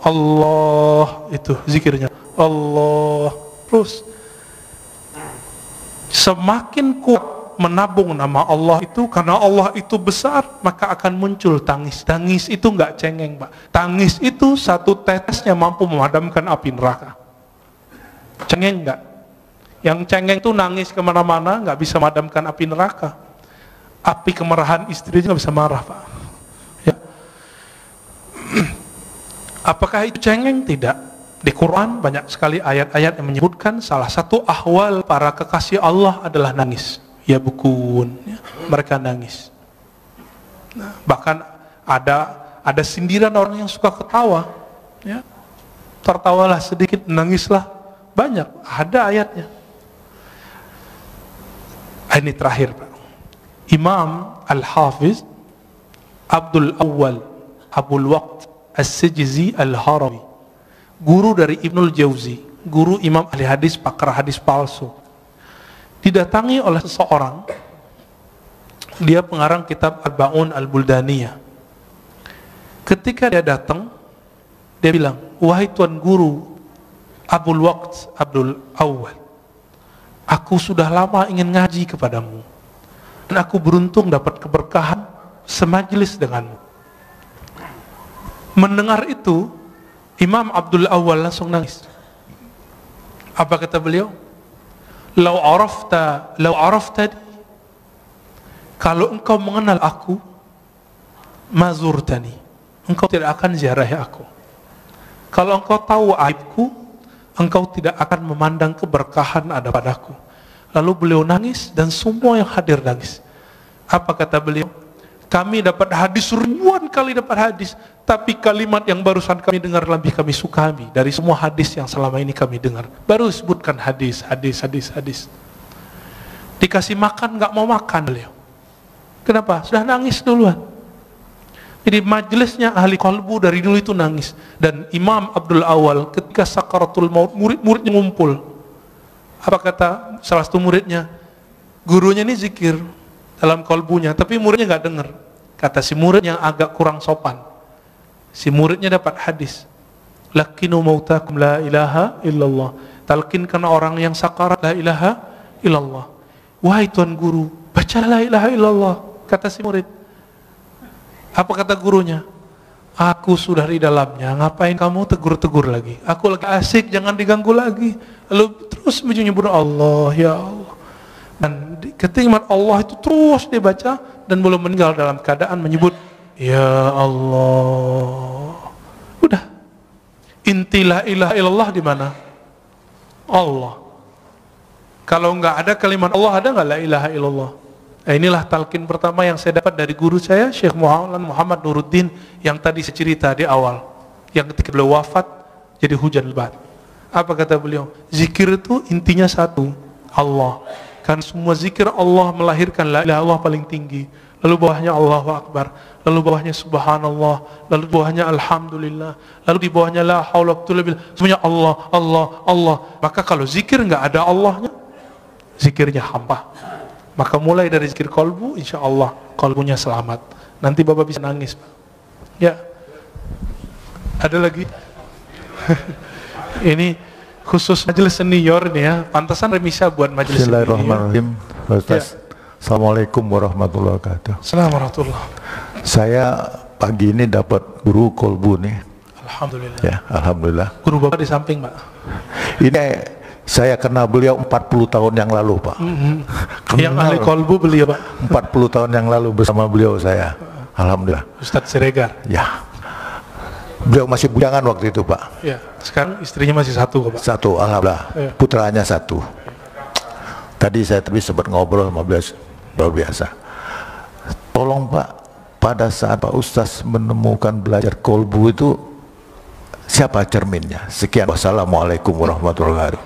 Allah, itu zikirnya Allah. Terus semakin kuat menabung nama Allah itu, karena Allah itu besar, maka akan muncul tangis. Tangis itu nggak cengeng, Pak. Tangis itu satu tetesnya mampu memadamkan api neraka. Cengeng nggak? Yang cengeng itu nangis kemana-mana, nggak bisa memadamkan api neraka. Api kemarahan istrinya nggak bisa marah, Pak. Ya. Apakah itu cengeng? Tidak. Di Quran banyak sekali ayat-ayat yang menyebutkan salah satu ahwal para kekasih Allah adalah nangis. Ya bukun, ya, mereka nangis. Nah, bahkan ada sindiran orang yang suka ketawa, ya. Tertawalah sedikit, nangislah banyak. Ada ayatnya. Ini terakhir, Pak. Imam Al-Hafiz Abdul Awwal Abul Waqt As-Sijzi Al-Harawi, guru dari Ibnul Jauzi, guru imam ahli hadis, pakar hadis palsu, didatangi oleh seseorang. Dia pengarang kitab Al-Ba'un Al-Buldaniyah. Ketika dia datang, dia bilang, wahai tuan guru Abul Waqt Abdul Awwal, aku sudah lama ingin ngaji kepadamu, dan aku beruntung dapat keberkahan semajlis denganmu. Mendengar itu, Imam Abdul Awwal langsung nangis. Apa kata beliau? Lau araftani, kalau engkau mengenal aku, mazurtani, engkau tidak akan ziarahi aku. Kalau engkau tahu aibku, engkau tidak akan memandang keberkahan ada padaku. Lalu beliau nangis dan semua yang hadir nangis. Apa kata beliau? Kami dapat hadis, ribuan kali dapat hadis, tapi kalimat yang barusan kami dengar lebih kami sukami dari semua hadis yang selama ini kami dengar. Baru sebutkan hadis. Dikasih makan nggak mau makan beliau. Kenapa? Sudah nangis duluan. Jadi majelisnya ahli qalbu dari dulu itu nangis. Dan Imam Abdul Awwal ketika sakaratul maut, murid-muridnya ngumpul. Apa kata salah satu muridnya? Gurunya ini zikir dalam kalbunya, tapi muridnya nggak dengar. Kata si murid yang agak kurang sopan, si muridnya dapat hadis, lakinu mautakum la ilaha illallah, talkinkan orang yang sakarat la ilaha illallah. Wahai tuan guru, baca la ilaha illallah, kata si murid. Apa kata gurunya? Aku sudah di dalamnya, ngapain kamu tegur-tegur lagi? Aku lagi asik, jangan diganggu lagi. Lalu terus menyebut Allah, ya Allah. Dan ketika Allah itu terus dibaca, dan belum meninggal dalam keadaan menyebut ya Allah. Udah. Inti la ilaha illallah di mana? Allah. Kalau nggak ada kalimat Allah, ada nggak la ilaha illallah? Nah, inilah talqin pertama yang saya dapat dari guru saya, Syekh Muhammad Nuruddin, yang tadi saya cerita di awal, yang ketika beliau wafat jadi hujan lebat. Apa kata beliau? Zikir itu intinya satu, Allah. Kan semua zikir Allah melahirkan la ilaha illallah paling tinggi, lalu bawahnya Allahu Akbar, lalu bawahnya Subhanallah, lalu bawahnya Alhamdulillah, lalu di bawahnya la haula wa quwwata illa billah, semuanya Allah, Allah, Allah. Maka kalau zikir nggak ada Allahnya, zikirnya hampa. Maka mulai dari zikir kolbu, insya Allah kolbunya selamat. Nanti Bapak bisa nangis, Pak. Ya, ada lagi. Ini khusus majelis senior ini ya, pantasan remisa buat majelis senior. Bismillahirrahmanirrahim. Ustaz, ya. Assalamualaikum warahmatullahi wabarakatuh. Assalamualaikum warahmatullahi. Saya pagi ini dapat guru kolbu nih. Alhamdulillah. Ya, alhamdulillah. Guru Bapak di samping, Pak. Ini saya kenal beliau 40 tahun yang lalu, Pak. Yang ahli kolbu beliau, Pak. 40 tahun yang lalu bersama beliau saya. Alhamdulillah. Ustadz Siregar. Ya. Beliau masih bujangan waktu itu, Pak. Ya, sekarang istrinya masih satu, Pak. Satu, alhamdulillah. Ya. Putranya satu. Tadi saya sempat ngobrol sama beliau, luar biasa. Tolong Pak, pada saat Pak Ustaz menemukan belajar kolbu itu, siapa cerminnya? Sekian, wassalamualaikum warahmatullahi wabarakatuh.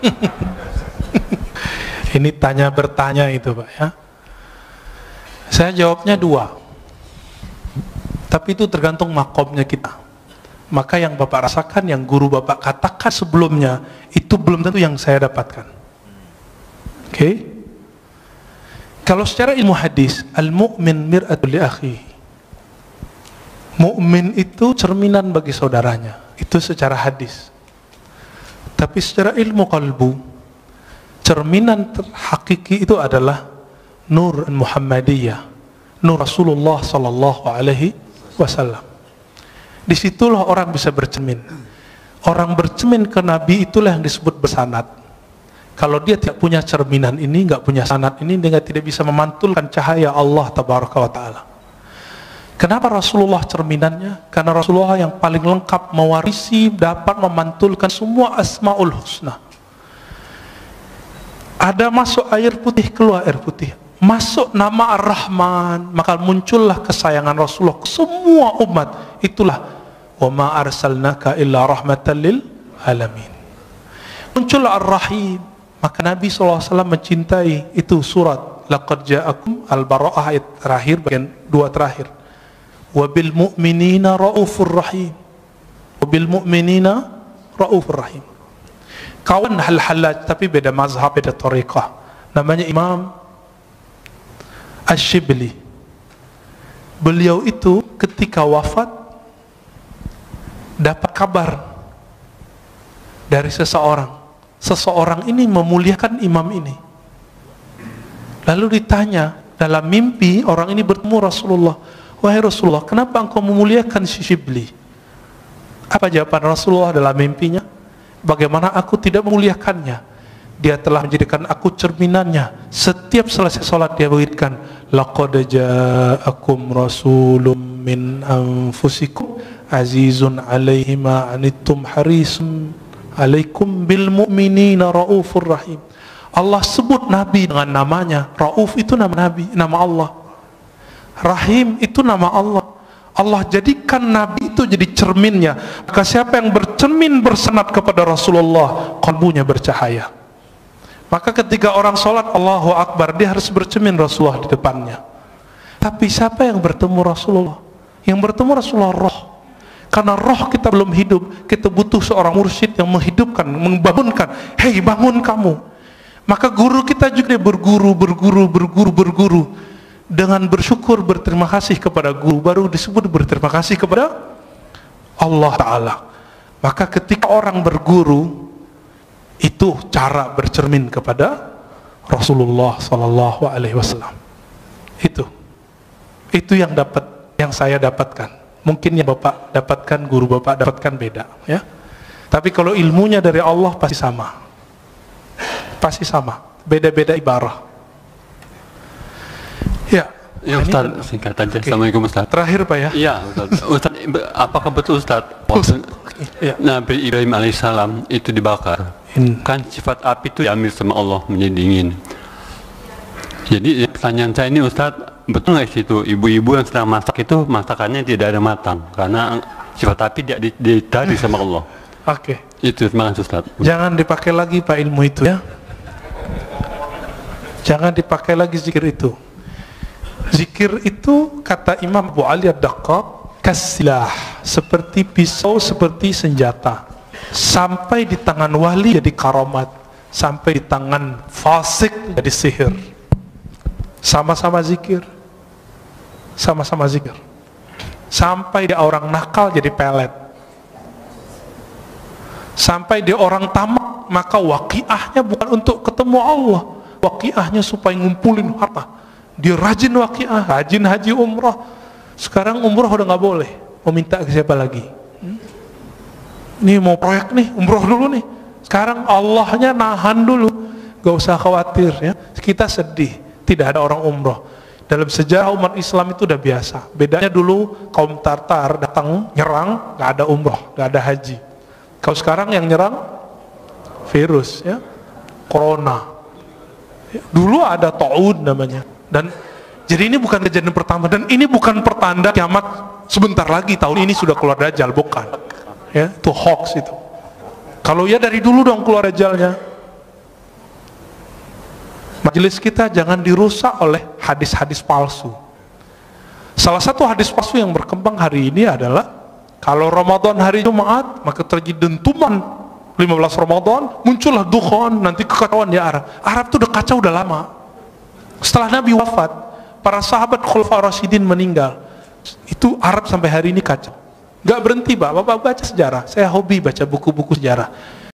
Ini tanya bertanya itu, Pak, ya. Saya jawabnya dua. Tapi itu tergantung makomnya kita. Maka yang Bapak rasakan, yang guru Bapak katakan sebelumnya, itu belum tentu yang saya dapatkan. Oke? Kalau secara ilmu hadis, al-mu'min mir'atul li akhihi. Mu'min itu cerminan bagi saudaranya. Itu secara hadis. Tapi secara ilmu qalbu, cerminan hakiki itu adalah nur Muhammadiyah, nur Rasulullah sallallahu alaihi wasallam. Disitulah orang bisa bercermin. Orang bercermin ke Nabi itulah yang disebut bersanad. Kalau dia tidak punya cerminan ini, nggak punya sanad ini, dia tidak bisa memantulkan cahaya Allah tabaraka wa ta'ala. Kenapa Rasulullah cerminannya? Karena Rasulullah yang paling lengkap mewarisi, dapat memantulkan semua asmaul husna. Ada masuk air putih, keluar air putih. Masuk nama Ar-Rahman, maka muncullah kesayangan Rasulullah ke semua umat. Itulah wa ma arsalnaka illa rahmatan lil alamin. Muncul Ar-Rahim, maka Nabi SAW mencintai. Itu surat laqad ja'akum Al-Bara'ah ayat terakhir, bagian 2 terakhir. Wabil mu'minina ra'ufur rahim. Wabil mu'minina ra'ufur rahim. Kawan Hal-Hallaj, tapi beda mazhab, beda tariqah. Namanya Imam Ash-Shibli. Beliau itu ketika wafat dapat kabar dari seseorang. Seseorang ini memuliakan imam ini. Lalu ditanya dalam mimpi, orang ini bertemu Rasulullah. Wahai Rasulullah, kenapa engkau memuliakan si Shibli? Apa jawaban Rasulullah dalam mimpinya? Bagaimana aku tidak memuliakannya? Dia telah menjadikan aku cerminannya. Setiap selesai sholat dia berikan, laqad ja'akum rasulun min anfusikum azizun alaihi ma anittum harisun alaikum bil mu'minina raufur rahim. Allah sebut Nabi dengan namanya. Rauf itu nama Nabi, nama Allah. Rahim itu nama Allah. Allah jadikan Nabi itu jadi cerminnya. Maka siapa yang bercermin bersenat kepada Rasulullah, kalbunya bercahaya. Maka ketika orang sholat Allahu Akbar, dia harus bercermin Rasulullah di depannya. Tapi siapa yang bertemu Rasulullah? Yang bertemu Rasulullah roh. Karena roh kita belum hidup, kita butuh seorang mursyid yang menghidupkan, membangunkan. Hei, bangun kamu. Maka guru kita juga berguru dengan bersyukur, berterima kasih kepada guru, baru disebut berterima kasih kepada Allah Ta'ala. Maka ketika orang berguru, itu cara bercermin kepada Rasulullah Sallallahu Alaihi Wasallam. Itu yang saya dapatkan. Mungkin yang Bapak dapatkan, guru Bapak dapatkan beda, ya. Tapi kalau ilmunya dari Allah pasti sama. Pasti sama. Beda-beda ibarah. Ya Ustaz, singkat aja. Okay. Assalamualaikum Ustaz. Terakhir Pak ya. Iya Ustaz. Ustaz, apakah betul Ustaz waktu Nabi Ibrahim alaihissalam itu dibakar? Kan sifat api itu diambil sama Allah menjadi dingin. Jadi pertanyaan saya ini Ustaz, betul nggak situ ibu-ibu yang sedang masak itu masakannya tidak ada matang karena sifat api ditarik sama Allah? Oke. Itu terima kasih Ustaz. Jangan dipakai lagi Pak ilmu itu ya. Jangan dipakai lagi zikir itu. Zikir itu kata Imam Abu Ali Ad-Daqqaq kasilah, seperti pisau, seperti senjata. Sampai di tangan wali jadi karamat, sampai di tangan fasik jadi sihir. Sama-sama zikir. Sama-sama zikir. Sampai dia orang nakal jadi pelet. Sampai dia orang tamak, maka waqiahnya bukan untuk ketemu Allah. Waqiahnya supaya ngumpulin harta. Dia rajin waqiah, rajin haji umrah. Sekarang umrah udah nggak boleh. Mau minta ke siapa lagi? Nih mau proyek nih, umrah dulu nih. Sekarang Allahnya nahan dulu. Gak usah khawatir ya. Kita sedih, tidak ada orang umrah. Dalam sejarah umat Islam itu udah biasa. Bedanya dulu kaum Tartar datang nyerang, nggak ada umrah, nggak ada haji. Kalau sekarang yang nyerang virus ya, corona. Dulu ada ta'ud namanya. Dan jadi ini bukan kejadian pertama, dan ini bukan pertanda kiamat sebentar lagi, tahun ini sudah keluar Dajjal, bukan ya, itu hoax itu. Kalau ya dari dulu dong keluar Dajjalnya. Majelis kita jangan dirusak oleh hadis-hadis palsu. Salah satu hadis palsu yang berkembang hari ini adalah kalau Ramadan hari Jumat maka terjadi dentuman 15 Ramadan, muncullah dukhan, nanti kekacauan di Arab. Arab itu udah kacau udah lama. Setelah Nabi wafat, para sahabat Khulafaur Rasyidin meninggal. Itu Arab sampai hari ini kacau. Gak berhenti Pak, Bapak baca sejarah. Saya hobi baca buku-buku sejarah.